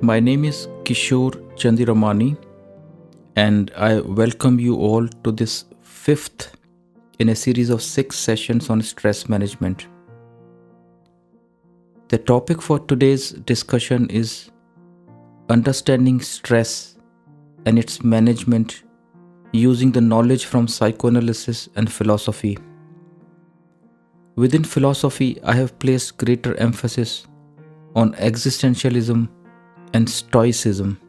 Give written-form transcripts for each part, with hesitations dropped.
My name is Kishore Chandiramani, and I welcome you all to this fifth in a series of 6 sessions on stress management. The topic for today's discussion is understanding stress and its management using the knowledge from psychoanalysis and philosophy. Within philosophy, I have placed greater emphasis on existentialism and Stoicism.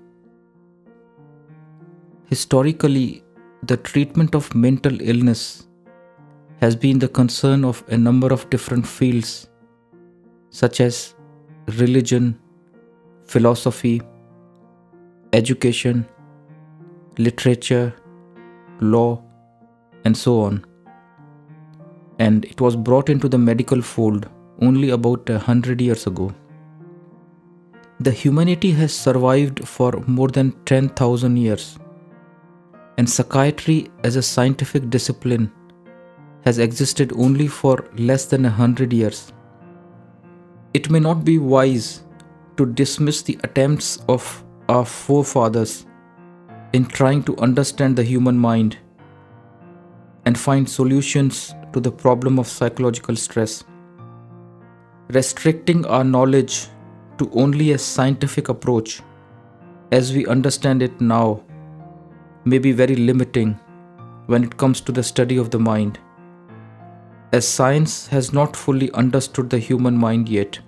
Historically, the treatment of mental illness has been the concern of a number of different fields such as religion, philosophy, education, literature, law, and so on. And it was brought into the medical fold only about 100 years ago. The humanity has survived for more than 10,000 years, and psychiatry as a scientific discipline has existed only for less than 100 years. It may not be wise to dismiss the attempts of our forefathers in trying to understand the human mind and find solutions to the problem of psychological stress. Restricting our knowledge to only a scientific approach as we understand it now may be very limiting when it comes to the study of the mind, as science has not fully understood the human mind yet.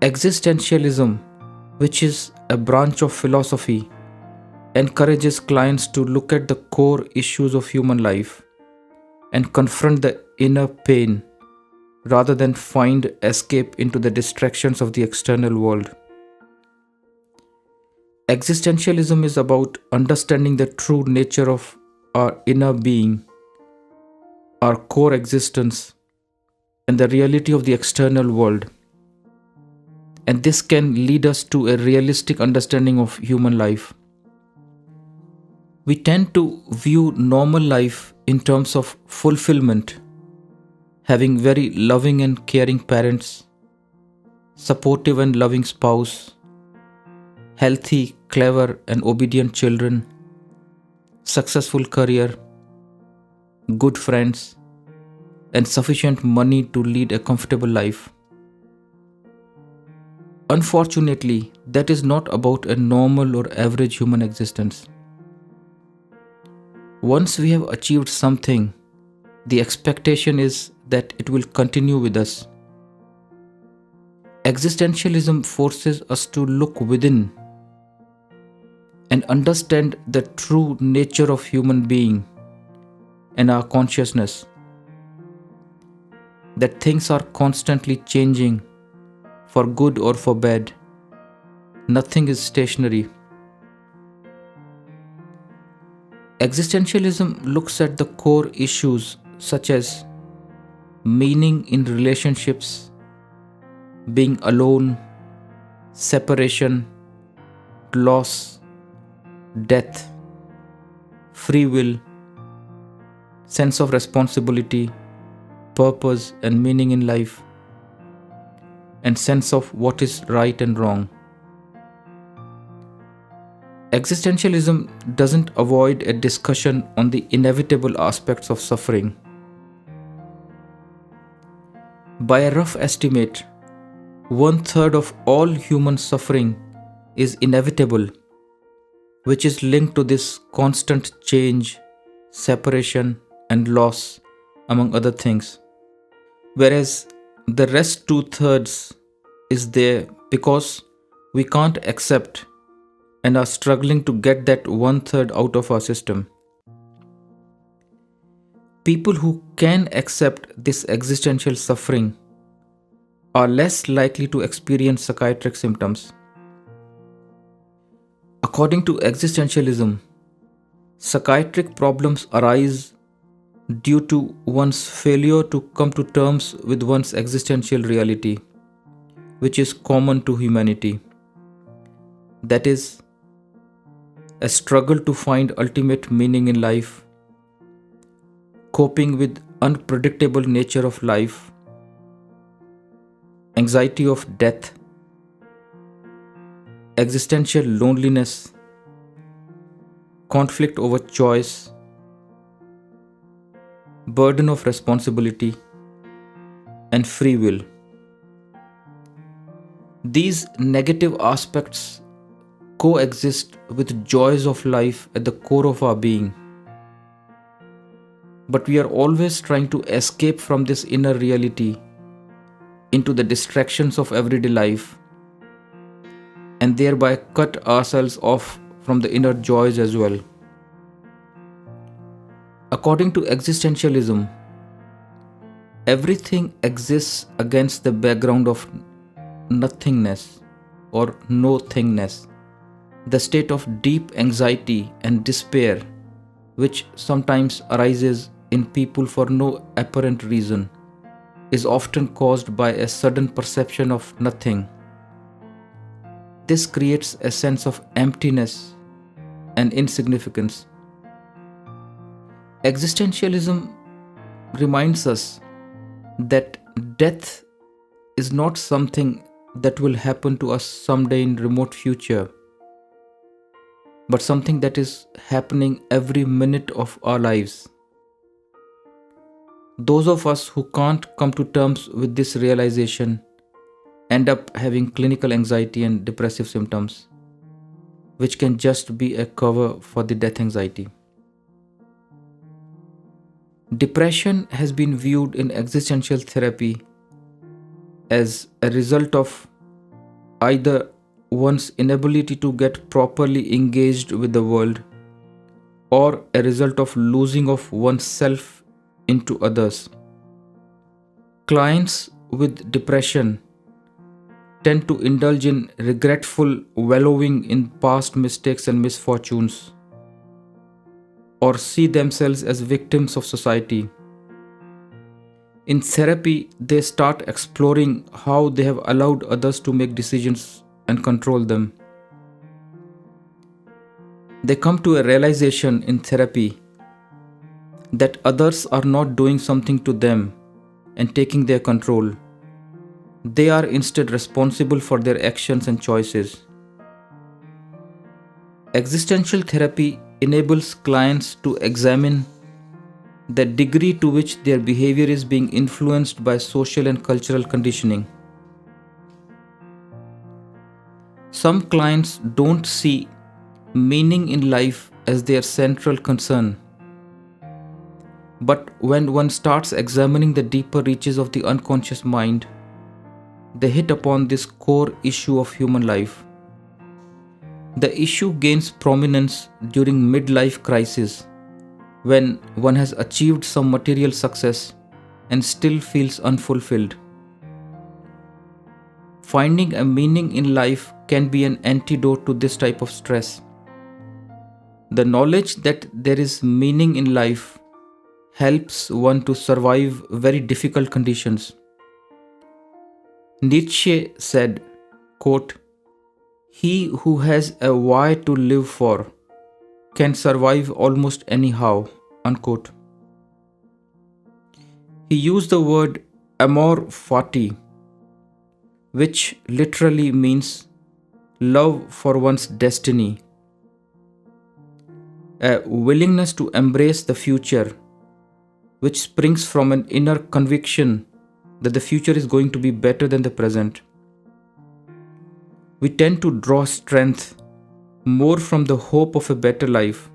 Existentialism, which is a branch of philosophy, encourages clients to look at the core issues of human life and confront the inner pain rather than find escape into the distractions of the external world. Existentialism is about understanding the true nature of our inner being, our core existence, and the reality of the external world. And this can lead us to a realistic understanding of human life. We tend to view normal life in terms of fulfillment, having very loving and caring parents, supportive and loving spouse, healthy, clever and obedient children, successful career, good friends, and sufficient money to lead a comfortable life. Unfortunately, that is not about a normal or average human existence. Once we have achieved something, the expectation is that it will continue with us. Existentialism forces us to look within and understand the true nature of human being and our consciousness, that things are constantly changing for good or for bad. Nothing is stationary. Existentialism looks at the core issues such as meaning in relationships, being alone, separation, loss, death, free will, sense of responsibility, purpose and meaning in life, and sense of what is right and wrong. Existentialism doesn't avoid a discussion on the inevitable aspects of suffering. By a rough estimate, 1/3 of all human suffering is inevitable, which is linked to this constant change, separation, and loss, among other things. Whereas the rest 2/3 is there because we can't accept and are struggling to get that 1/3 out of our system. People who can accept this existential suffering are less likely to experience psychiatric symptoms. According to existentialism, psychiatric problems arise due to one's failure to come to terms with one's existential reality, which is common to humanity. That is, a struggle to find ultimate meaning in life, coping with unpredictable nature of life, anxiety of death, existential loneliness, conflict over choice, burden of responsibility, and free will. These negative aspects coexist with joys of life at the core of our being. But we are always trying to escape from this inner reality into the distractions of everyday life and thereby cut ourselves off from the inner joys as well. According to existentialism, everything exists against the background of nothingness or no-thingness, the state of deep anxiety and despair which sometimes arises in people for no apparent reason is often caused by a sudden perception of nothing. This creates a sense of emptiness and insignificance. Existentialism reminds us that death is not something that will happen to us someday in remote future, but something that is happening every minute of our lives. Those of us who can't come to terms with this realization end up having clinical anxiety and depressive symptoms, which can just be a cover for the death anxiety. Depression has been viewed in existential therapy as a result of either one's inability to get properly engaged with the world or a result of losing of oneself into others. Clients with depression tend to indulge in regretful wallowing in past mistakes and misfortunes, or see themselves as victims of society. In therapy, they start exploring how they have allowed others to make decisions and control them. They come to a realization in therapy that others are not doing something to them and taking their control. They are instead responsible for their actions and choices. Existential therapy enables clients to examine the degree to which their behavior is being influenced by social and cultural conditioning. Some clients don't see meaning in life as their central concern. But when one starts examining the deeper reaches of the unconscious mind, they hit upon this core issue of human life. The issue gains prominence during midlife crisis, when one has achieved some material success and still feels unfulfilled. Finding a meaning in life can be an antidote to this type of stress. The knowledge that there is meaning in life helps one to survive very difficult conditions. Nietzsche said, quote, "He who has a why to live for can survive almost anyhow," unquote. He used the word amor fati, which literally means love for one's destiny, a willingness to embrace the future, which springs from an inner conviction that the future is going to be better than the present. We tend to draw strength more from the hope of a better life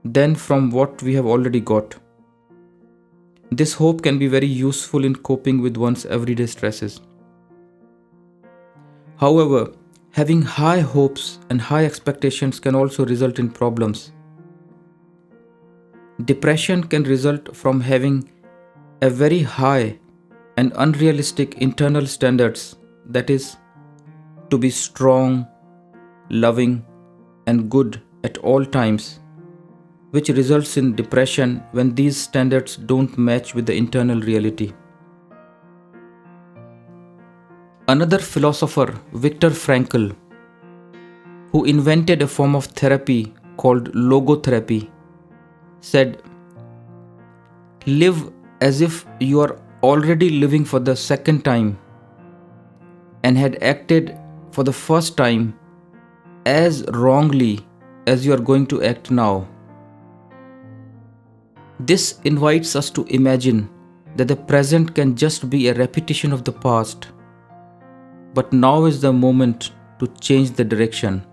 than from what we have already got. This hope can be very useful in coping with one's everyday stresses. However, having high hopes and high expectations can also result in problems. Depression can result from having a very high and unrealistic internal standards, that is, to be strong, loving, and good at all times, which results in depression when these standards don't match with the internal reality. Another philosopher, Viktor Frankl, who invented a form of therapy called logotherapy, said, "Live as if you are already living for the second time and had acted for the first time as wrongly as you are going to act now. This invites us to imagine that the present can just be a repetition of the past, but now is the moment to change the direction,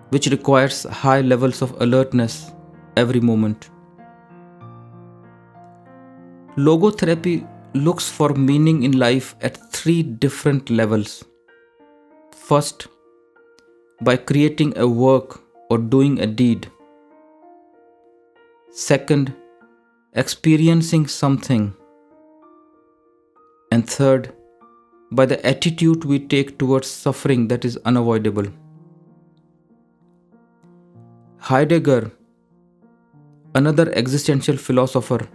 which requires high levels of alertness every moment. Logotherapy looks for meaning in life at 3 different levels. First, by creating a work or doing a deed. Second, experiencing something. And third, by the attitude we take towards suffering that is unavoidable. Heidegger, another existential philosopher,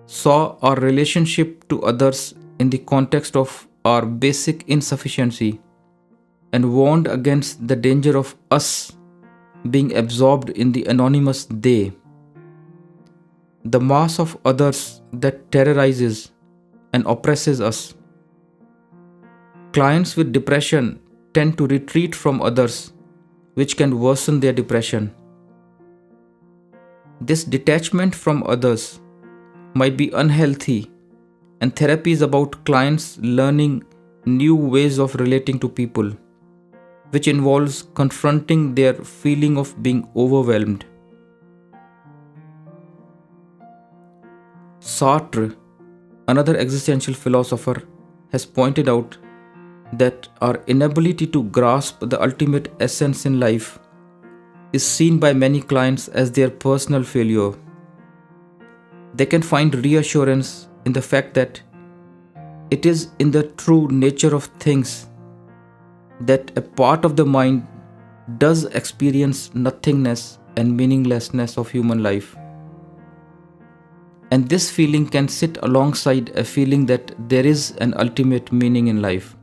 saw our relationship to others in the context of our basic insufficiency and warned against the danger of us being absorbed in the anonymous they, the mass of others that terrorizes and oppresses us. Clients with depression tend to retreat from others, which can worsen their depression. This detachment from others might be unhealthy, and therapy is about clients learning new ways of relating to people, which involves confronting their feeling of being overwhelmed. Sartre, another existential philosopher, has pointed out that our inability to grasp the ultimate essence in life is seen by many clients as their personal failure. They can find reassurance in the fact that it is in the true nature of things that a part of the mind does experience nothingness and meaninglessness of human life. And this feeling can sit alongside a feeling that there is an ultimate meaning in life.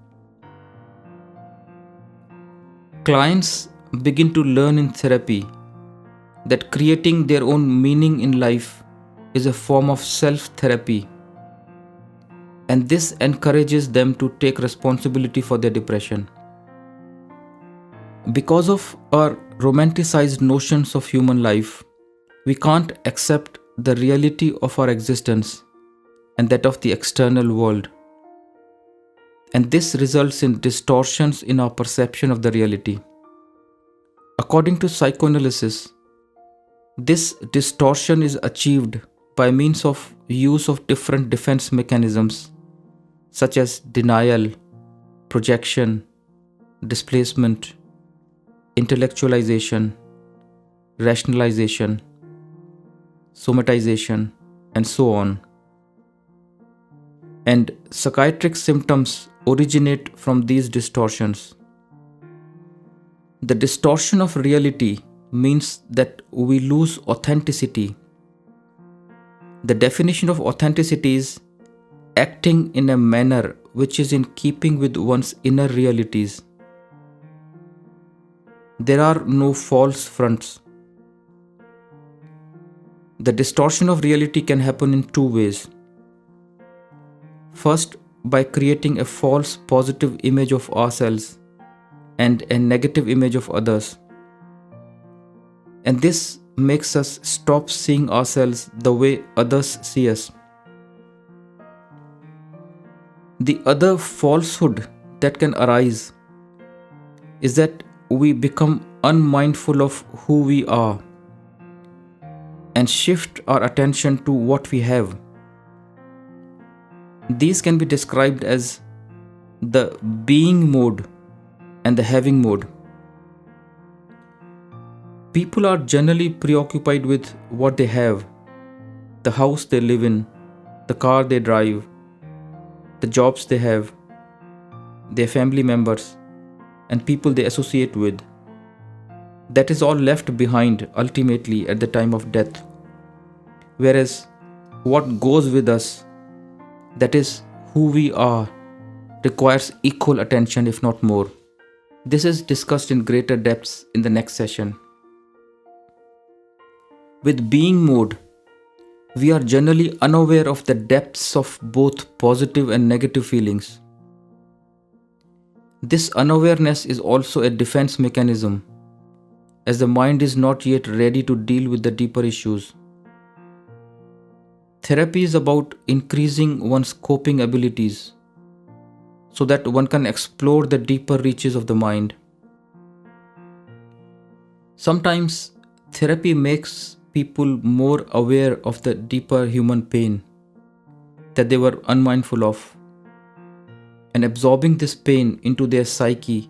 Clients begin to learn in therapy that creating their own meaning in life is a form of self-therapy, and this encourages them to take responsibility for their depression. Because of our romanticized notions of human life, we can't accept the reality of our existence and that of the external world. And this results in distortions in our perception of the reality. According to psychoanalysis, this distortion is achieved by means of use of different defense mechanisms such as denial, projection, displacement, intellectualization, rationalization, somatization, and so on. And psychiatric symptoms originate from these distortions. The distortion of reality means that we lose authenticity. The definition of authenticity is acting in a manner which is in keeping with one's inner realities. There are no false fronts. The distortion of reality can happen in 2 ways. First, by creating a false positive image of ourselves and a negative image of others. And this makes us stop seeing ourselves the way others see us. The other falsehood that can arise is that we become unmindful of who we are and shift our attention to what we have. These can be described as the being mode and the having mode. People are generally preoccupied with what they have, the house they live in, the car they drive, the jobs they have, their family members, and people they associate with. That is all left behind ultimately at the time of death. Whereas what goes with us, that is who we are, requires equal attention if not more. This is discussed in greater depths in the next session. With being mode, we are generally unaware of the depths of both positive and negative feelings. This unawareness is also a defense mechanism as the mind is not yet ready to deal with the deeper issues. Therapy is about increasing one's coping abilities so that one can explore the deeper reaches of the mind. Sometimes therapy makes people more aware of the deeper human pain that they were unmindful of, and absorbing this pain into their psyche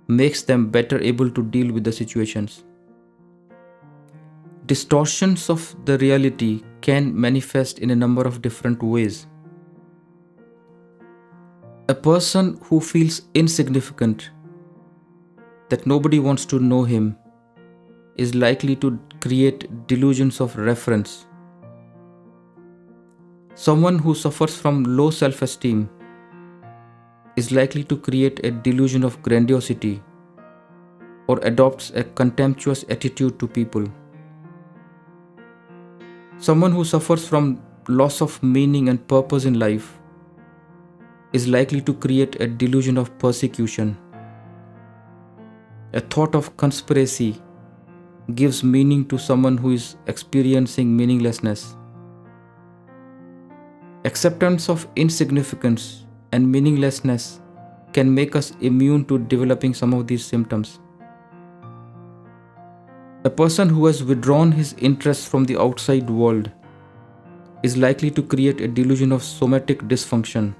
makes them better able to deal with the situations. Distortions of the reality can manifest in a number of different ways. A person who feels insignificant, that nobody wants to know him, is likely to create delusions of reference. Someone who suffers from low self-esteem is likely to create a delusion of grandiosity or adopts a contemptuous attitude to people. Someone who suffers from loss of meaning and purpose in life is likely to create a delusion of persecution. A thought of conspiracy gives meaning to someone who is experiencing meaninglessness. Acceptance of insignificance and meaninglessness can make us immune to developing some of these symptoms. A person who has withdrawn his interest from the outside world is likely to create a delusion of somatic dysfunction.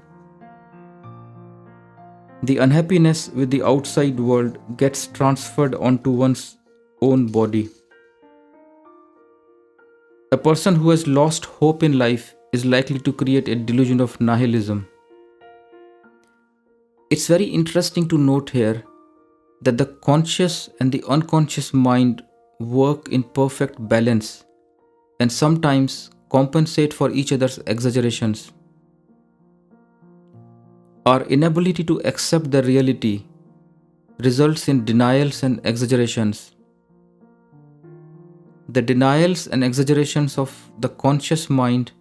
The unhappiness with the outside world gets transferred onto one's own body. A person who has lost hope in life is likely to create a delusion of nihilism. It's very interesting to note here that the conscious and the unconscious mind work in perfect balance and sometimes compensate for each other's exaggerations. Our inability to accept the reality results in denials and exaggerations. The denials and exaggerations of the conscious mind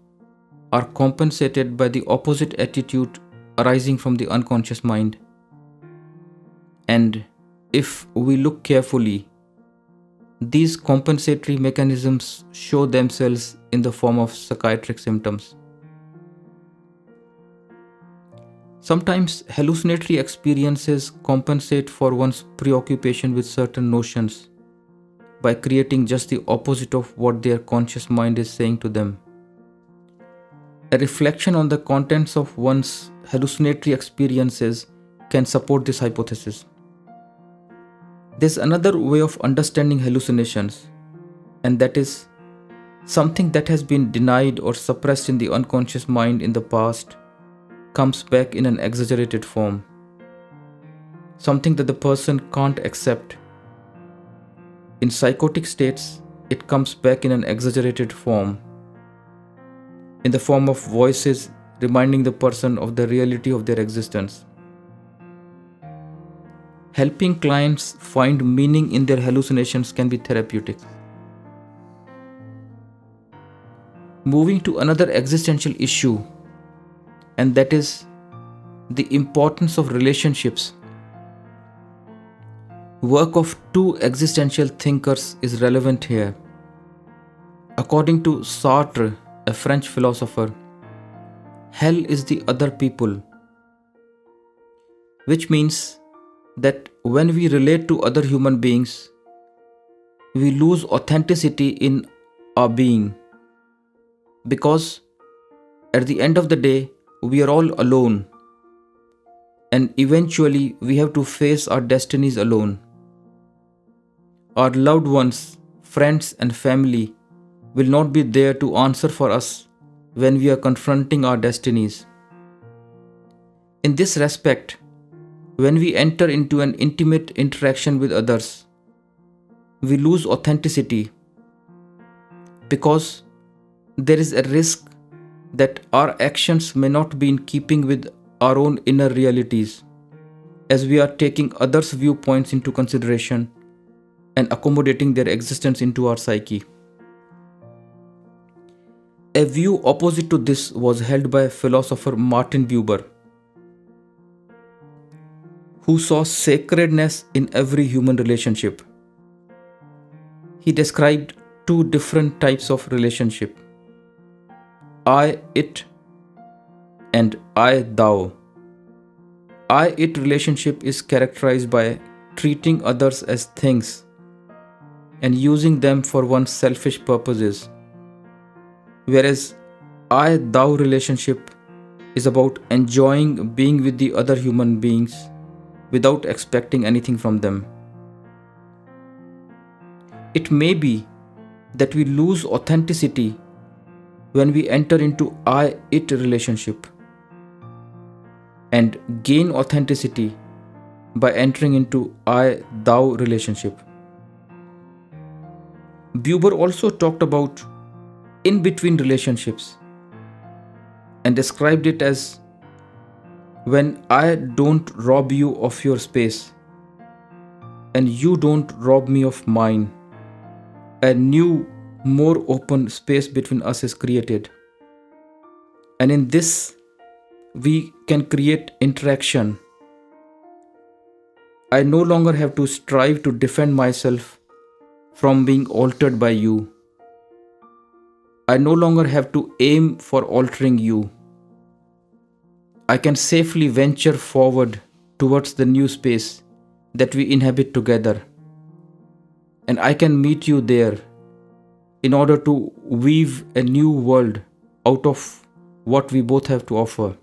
are compensated by the opposite attitude arising from the unconscious mind. And if we look carefully, these compensatory mechanisms show themselves in the form of psychiatric symptoms. Sometimes hallucinatory experiences compensate for one's preoccupation with certain notions by creating just the opposite of what their conscious mind is saying to them. A reflection on the contents of one's hallucinatory experiences can support this hypothesis. There's another way of understanding hallucinations, and that is something that has been denied or suppressed in the unconscious mind in the past comes back in an exaggerated form. Something that the person can't accept. In psychotic states, it comes back in an exaggerated form, in the form of voices reminding the person of the reality of their existence. Helping clients find meaning in their hallucinations can be therapeutic. Moving to another existential issue, and that is the importance of relationships. Work of two existential thinkers is relevant here. According to Sartre, a French philosopher, hell is the other people, which means that when we relate to other human beings, we lose authenticity in our being, because at the end of the day, we are all alone, and eventually we have to face our destinies alone. Our loved ones, friends and family will not be there to answer for us when we are confronting our destinies. In this respect, when we enter into an intimate interaction with others, we lose authenticity because there is a risk that our actions may not be in keeping with our own inner realities, as we are taking others' viewpoints into consideration and accommodating their existence into our psyche. A view opposite to this was held by philosopher Martin Buber, who saw sacredness in every human relationship. He described two different types of relationship: I, it, and I, thou. I, it relationship is characterized by treating others as things and using them for one's selfish purposes, whereas I, thou relationship is about enjoying being with the other human beings without expecting anything from them. It may be that we lose authenticity when we enter into I-it relationship and gain authenticity by entering into I-thou relationship. Buber also talked about in-between relationships and described it as when I don't rob you of your space and you don't rob me of mine. A new, more open space between us is created. And in this, we can create interaction. I no longer have to strive to defend myself from being altered by you. I no longer have to aim for altering you. I can safely venture forward towards the new space that we inhabit together. And I can meet you there in order to weave a new world out of what we both have to offer.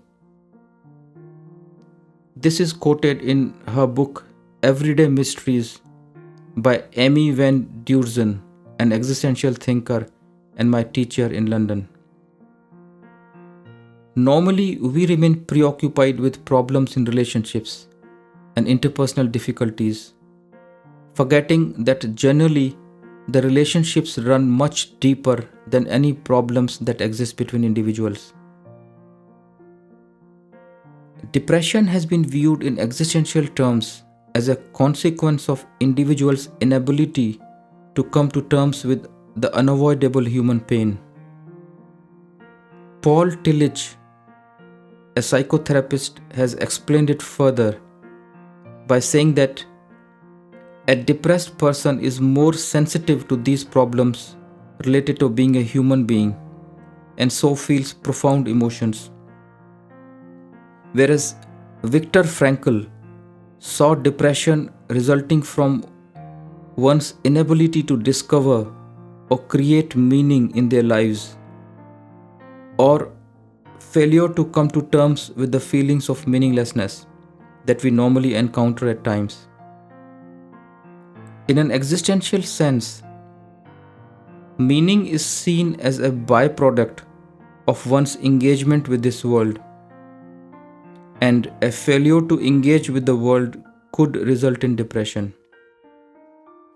This is quoted in her book Everyday Mysteries by Amy Van Dusen, an existential thinker and my teacher in London. Normally, we remain preoccupied with problems in relationships and interpersonal difficulties, forgetting that generally the relationships run much deeper than any problems that exist between individuals. Depression has been viewed in existential terms as a consequence of individuals' inability to come to terms with the unavoidable human pain. Paul Tillich, a psychotherapist, has explained it further by saying that a depressed person is more sensitive to these problems related to being a human being and so feels profound emotions. Whereas Viktor Frankl saw depression resulting from one's inability to discover or create meaning in their lives, or failure to come to terms with the feelings of meaninglessness that we normally encounter at times. In an existential sense, meaning is seen as a byproduct of one's engagement with this world, and a failure to engage with the world could result in depression.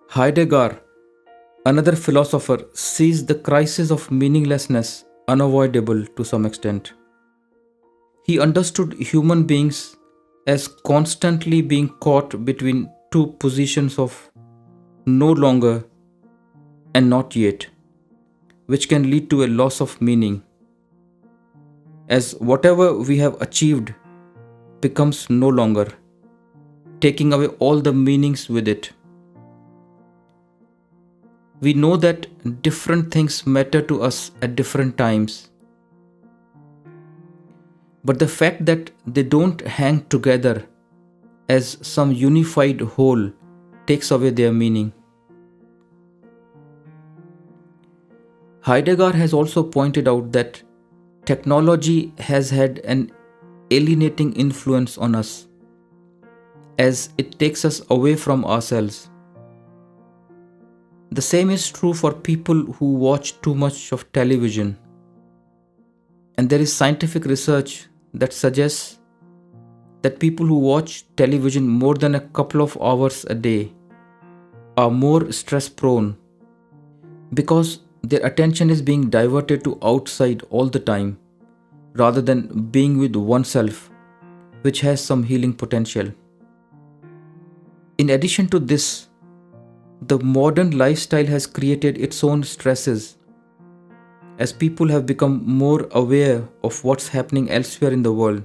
Heidegger, another philosopher, sees the crisis of meaninglessness unavoidable to some extent. He understood human beings as constantly being caught between two positions of no longer and not yet, which can lead to a loss of meaning, as whatever we have achieved becomes no longer, taking away all the meanings with it. We know that different things matter to us at different times, but the fact that they don't hang together as some unified whole takes away their meaning. Heidegger has also pointed out that technology has had an alienating influence on us, as it takes us away from ourselves. The same is true for people who watch too much of television, and there is scientific research that suggests that people who watch television more than a couple of hours a day are more stress prone because their attention is being diverted to outside all the time rather than being with oneself, which has some healing potential. In addition to this, the modern lifestyle has created its own stresses, as people have become more aware of what's happening elsewhere in the world,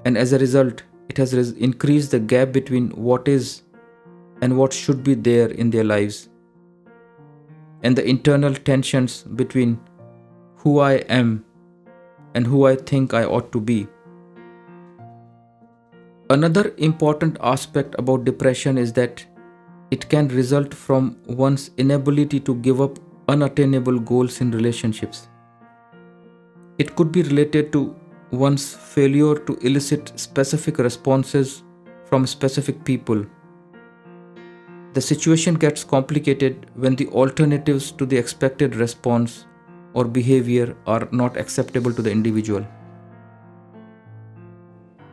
and as a result, it has increased the gap between what is and what should be there in their lives. and the internal tensions between who I am and who I think I ought to be. Another important aspect about depression is that it can result from one's inability to give up unattainable goals in relationships. It could be related to one's failure to elicit specific responses from specific people. The situation gets complicated when the alternatives to the expected response or behavior are not acceptable to the individual.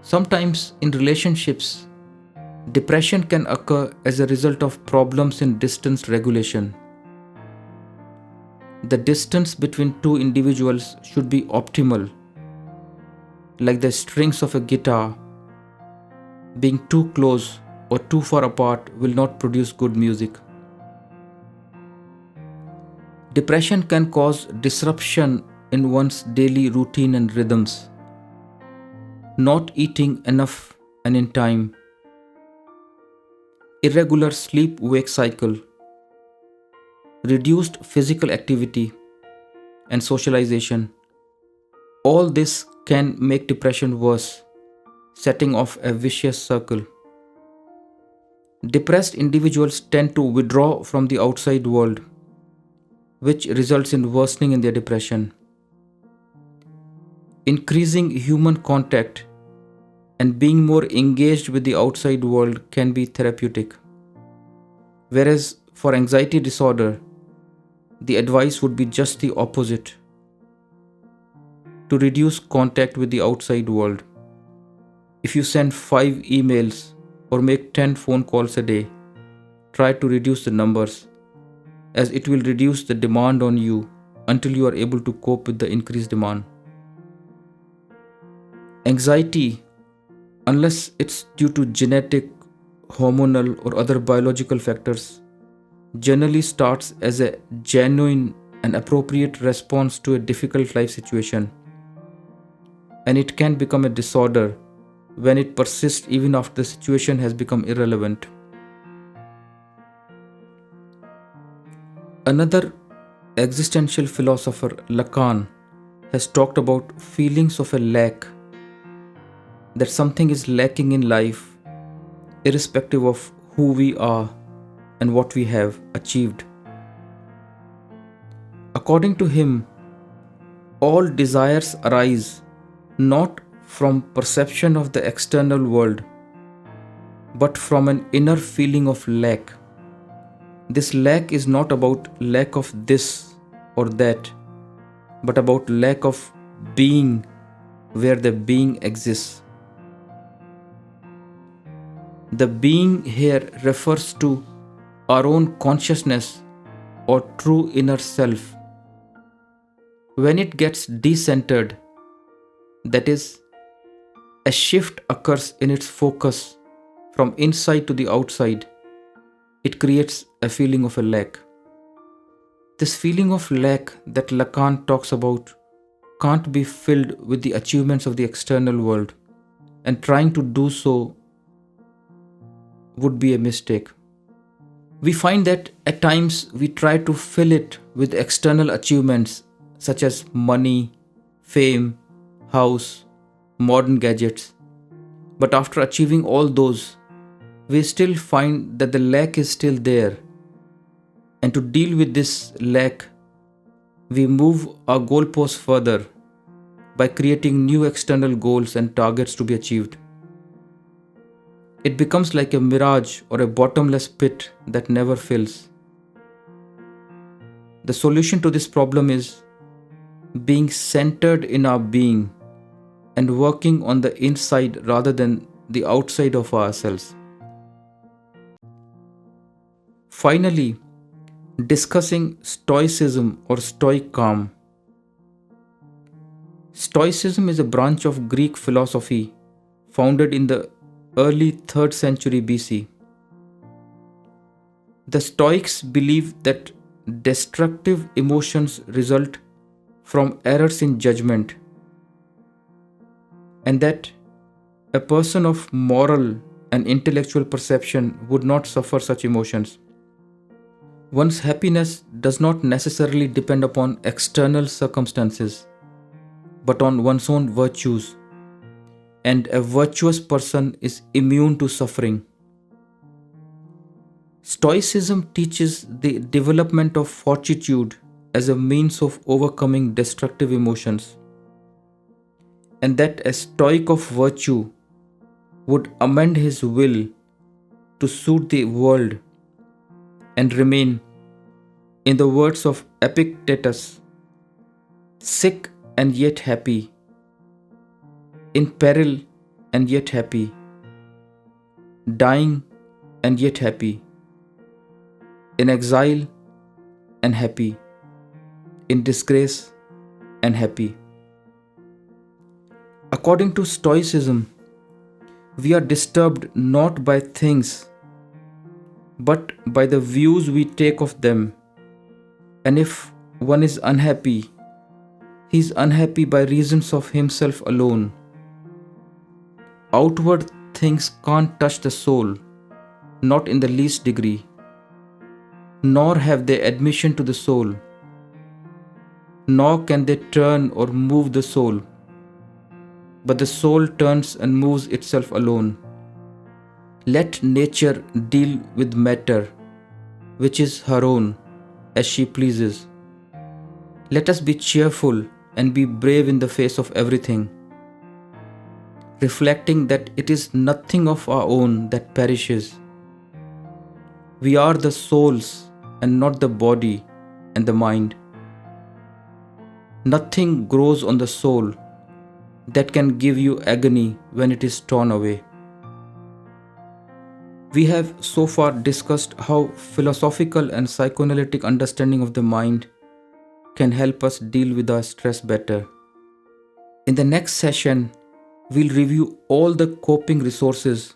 Sometimes in relationships, depression can occur as a result of problems in distance regulation. The distance between two individuals should be optimal, like the strings of a guitar. Being too close or too far apart will not produce good music. Depression can cause disruption in one's daily routine and rhythms. Not eating enough and in time, irregular sleep-wake cycle, reduced physical activity and socialization. All this can make depression worse, setting off a vicious circle. Depressed individuals tend to withdraw from the outside world, which results in worsening in their depression. Increasing human contact and being more engaged with the outside world can be therapeutic. Whereas for anxiety disorder, the advice would be just the opposite: to reduce contact with the outside world. If you send 5 emails or make 10 phone calls a day, try to reduce the numbers, as it will reduce the demand on you until you are able to cope with the increased demand. Anxiety, unless it's due to genetic, hormonal, or other biological factors, generally starts as a genuine and appropriate response to a difficult life situation, and it can become a disorder when it persists even after the situation has become irrelevant. Another existential philosopher, Lacan, has talked about feelings of a lack, that something is lacking in life, irrespective of who we are and what we have achieved. According to him, all desires arise not from perception of the external world, but from an inner feeling of lack. This lack is not about lack of this or that, but about lack of being where the being exists. The being here refers to our own consciousness or true inner self. When it gets decentered, that is, a shift occurs in its focus from inside to the outside, it creates a feeling of a lack. This feeling of lack that Lacan talks about can't be filled with the achievements of the external world, and trying to do so would be a mistake. We find that at times we try to fill it with external achievements such as money, fame, house, modern gadgets. But after achieving all those, we still find that the lack is still there. And to deal with this lack, we move our goalposts further by creating new external goals and targets to be achieved. It becomes like a mirage or a bottomless pit that never fills. The solution to this problem is being centered in our being and working on the inside rather than the outside of ourselves. Finally, discussing Stoicism or Stoic calm. Stoicism is a branch of Greek philosophy founded in the early 3rd century BC. The Stoics believe that destructive emotions result from errors in judgment, and that a person of moral and intellectual perception would not suffer such emotions. One's happiness does not necessarily depend upon external circumstances, but on one's own virtues, and a virtuous person is immune to suffering. Stoicism teaches the development of fortitude as a means of overcoming destructive emotions, and that a stoic of virtue would amend his will to suit the world and remain, in the words of Epictetus, sick and yet happy, in peril and yet happy, dying and yet happy, in exile and happy, in disgrace and happy. According to Stoicism, we are disturbed not by things, but by the views we take of them. And if one is unhappy, he is unhappy by reasons of himself alone. Outward things can't touch the soul, not in the least degree, nor have they admission to the soul, nor can they turn or move the soul, but the soul turns and moves itself alone. Let nature deal with matter, which is her own, as she pleases. Let us be cheerful and be brave in the face of everything, reflecting that it is nothing of our own that perishes. We are the souls and not the body and the mind. Nothing grows on the soul that can give you agony when it is torn away. We have so far discussed how philosophical and psychoanalytic understanding of the mind can help us deal with our stress better. In the next session, we'll review all the coping resources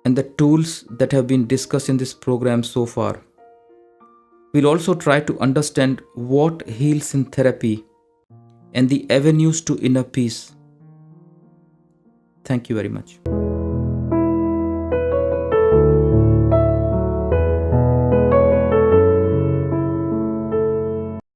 and the tools that have been discussed in this program so far. We'll also try to understand what heals in therapy and the avenues to inner peace. Thank you very much.